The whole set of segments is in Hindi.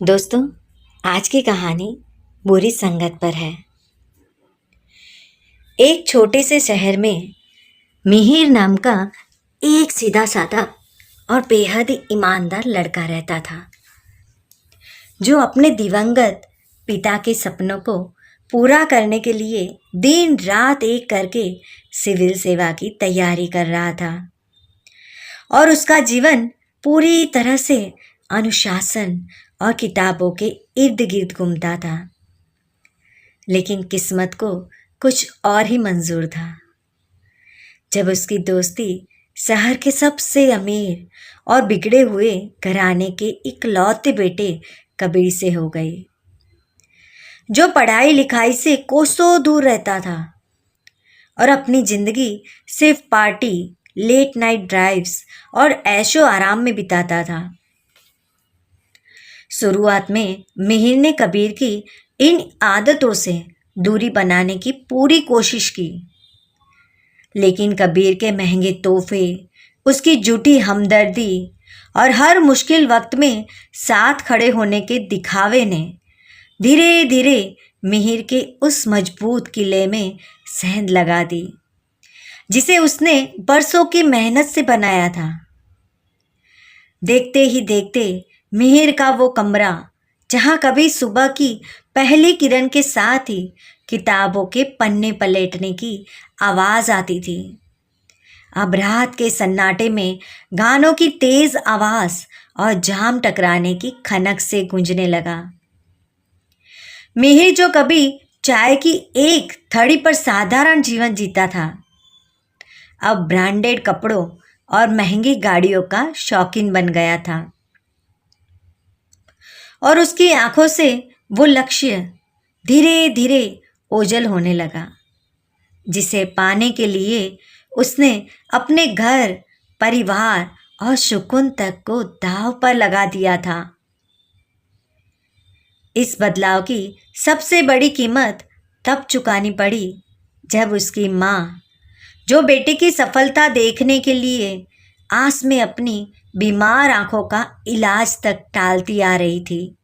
दोस्तों, आज की कहानी बुरी संगत पर है। एक छोटे से शहर में मिहिर नाम का एक सीधा साधा और बेहद ईमानदार लड़का रहता था, जो अपने दिवंगत पिता के सपनों को पूरा करने के लिए दिन रात एक करके सिविल सेवा की तैयारी कर रहा था। और उसका जीवन पूरी तरह से अनुशासन और किताबों के इर्द गिर्द घूमता था। लेकिन किस्मत को कुछ और ही मंजूर था। जब उसकी दोस्ती शहर के सबसे अमीर और बिगड़े हुए घराने के इकलौते बेटे कबीर से हो गई, जो पढ़ाई लिखाई से कोसों दूर रहता था और अपनी जिंदगी सिर्फ पार्टी, लेट नाइट ड्राइव्स और ऐशो आराम में बिताता था। शुरुआत में मिहिर ने कबीर की इन आदतों से दूरी बनाने की पूरी कोशिश की, लेकिन कबीर के महंगे तोहफे, उसकी झूठी हमदर्दी और हर मुश्किल वक्त में साथ खड़े होने के दिखावे ने धीरे धीरे मिहिर के उस मजबूत किले में सेंध लगा दी, जिसे उसने बरसों की मेहनत से बनाया था। देखते ही देखते मिहिर का वो कमरा, जहाँ कभी सुबह की पहली किरण के साथ ही किताबों के पन्ने पलटने की आवाज़ आती थी, अब रात के सन्नाटे में गानों की तेज आवाज़ और जाम टकराने की खनक से गूंजने लगा। मिहिर, जो कभी चाय की एक थड़ी पर साधारण जीवन जीता था, अब ब्रांडेड कपड़ों और महंगी गाड़ियों का शौकीन बन गया था। और उसकी आंखों से वो लक्ष्य धीरे धीरे ओझल होने लगा, जिसे पाने के लिए उसने अपने घर, परिवार और सुकून तक को दांव पर लगा दिया था। इस बदलाव की सबसे बड़ी कीमत तब चुकानी पड़ी जब उसकी माँ, जो बेटे की सफलता देखने के लिए आस में अपनी बीमार आंखों का इलाज तक टालती आ रही थी,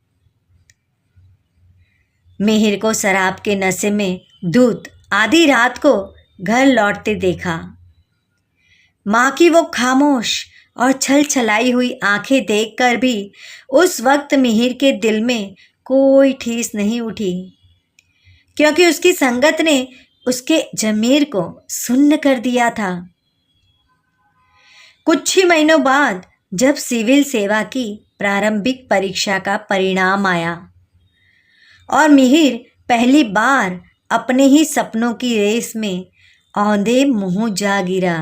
मिहिर को शराब के नशे में धुत आधी रात को घर लौटते देखा। माँ की वो खामोश और छल छलाई हुई आंखें देखकर भी उस वक्त मिहिर के दिल में कोई ठेस नहीं उठी, क्योंकि उसकी संगत ने उसके ज़मीर को सुन्न कर दिया था। कुछ ही महीनों बाद जब सिविल सेवा की प्रारंभिक परीक्षा का परिणाम आया और मिहिर पहली बार अपने ही सपनों की रेस में औंधे मुंह जा गिरा,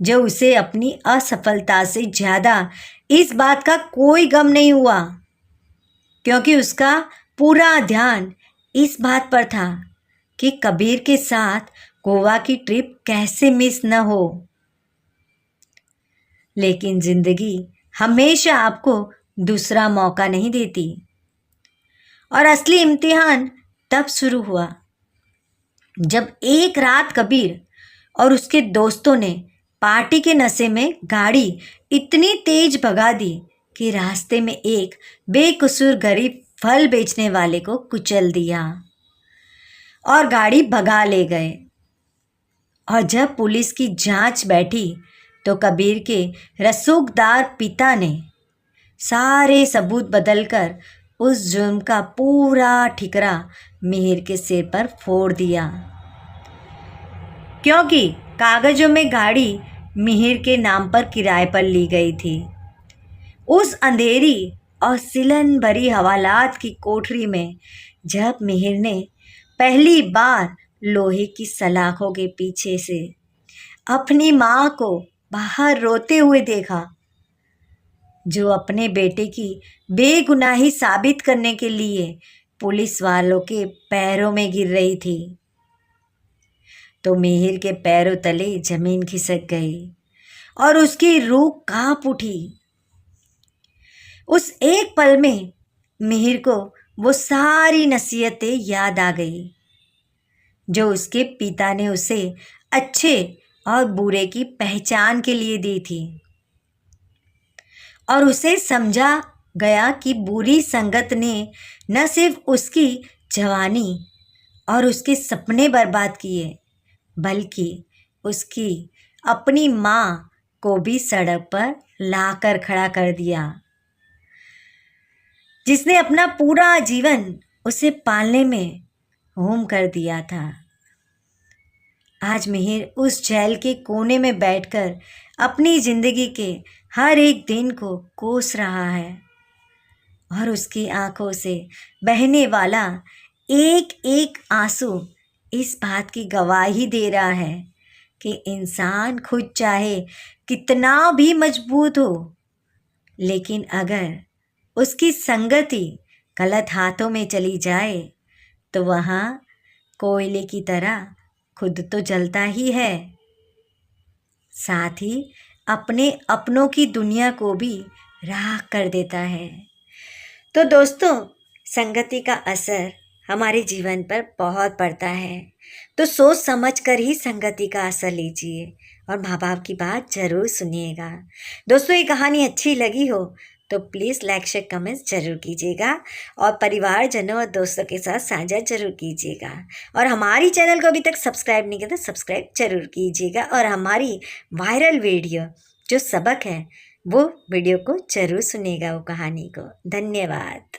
जो उसे अपनी असफलता से ज़्यादा इस बात का कोई गम नहीं हुआ, क्योंकि उसका पूरा ध्यान इस बात पर था कि कबीर के साथ गोवा की ट्रिप कैसे मिस न हो। लेकिन ज़िंदगी हमेशा आपको दूसरा मौका नहीं देती, और असली इम्तिहान तब शुरू हुआ जब एक रात कबीर और उसके दोस्तों ने पार्टी के नशे में गाड़ी इतनी तेज भगा दी कि रास्ते में एक बेकसूर गरीब फल बेचने वाले को कुचल दिया और गाड़ी भगा ले गए। और जब पुलिस की जांच बैठी तो कबीर के रसूखदार पिता ने सारे सबूत बदलकर उस जुर्म का पूरा ठिकरा मिहिर के सिर पर फोड़ दिया, क्योंकि कागजों में गाड़ी मिहिर के नाम पर किराए पर ली गई थी। उस अंधेरी और सिलन भरी हवालात की कोठरी में जब मिहिर ने पहली बार लोहे की सलाखों के पीछे से अपनी माँ को बाहर रोते हुए देखा, जो अपने बेटे की बेगुनाही साबित करने के लिए पुलिस वालों के पैरों में गिर रही थी, तो मिहिर के पैरों तले जमीन खिसक गई और उसकी रूह कांप उठी। उस एक पल में मिहिर को वो सारी नसीहतें याद आ गई जो उसके पिता ने उसे अच्छे और बुरे की पहचान के लिए दी थी, और उसे समझा गया कि बुरी संगत ने न सिर्फ उसकी जवानी और उसके सपने बर्बाद किए, बल्कि उसकी अपनी माँ को भी सड़क पर लाकर खड़ा कर दिया, जिसने अपना पूरा जीवन उसे पालने में होम कर दिया था। आज मिहिर उस जेल के कोने में बैठकर अपनी जिंदगी के हर एक दिन को कोस रहा है और उसकी आंखों से बहने वाला एक एक आंसू इस बात की गवाही दे रहा है कि इंसान खुद चाहे कितना भी मजबूत हो, लेकिन अगर उसकी संगति गलत हाथों में चली जाए तो वहाँ कोयले की तरह खुद तो जलता ही है, साथ ही अपने अपनों की दुनिया को भी राख कर देता है। तो दोस्तों, संगति का असर हमारे जीवन पर बहुत पड़ता है, तो सोच समझ कर ही संगति का असर लीजिए और माँ बाप की बात ज़रूर सुनिएगा। दोस्तों, ये कहानी अच्छी लगी हो तो प्लीज़ लाइक शेयर कमेंट्स ज़रूर कीजिएगा और परिवारजनों और दोस्तों के साथ साझा ज़रूर कीजिएगा। और हमारी चैनल को अभी तक सब्सक्राइब नहीं किया तो सब्सक्राइब ज़रूर कीजिएगा और हमारी वायरल वीडियो जो सबक है वो वीडियो को ज़रूर सुनिएगा, वो कहानी को। धन्यवाद।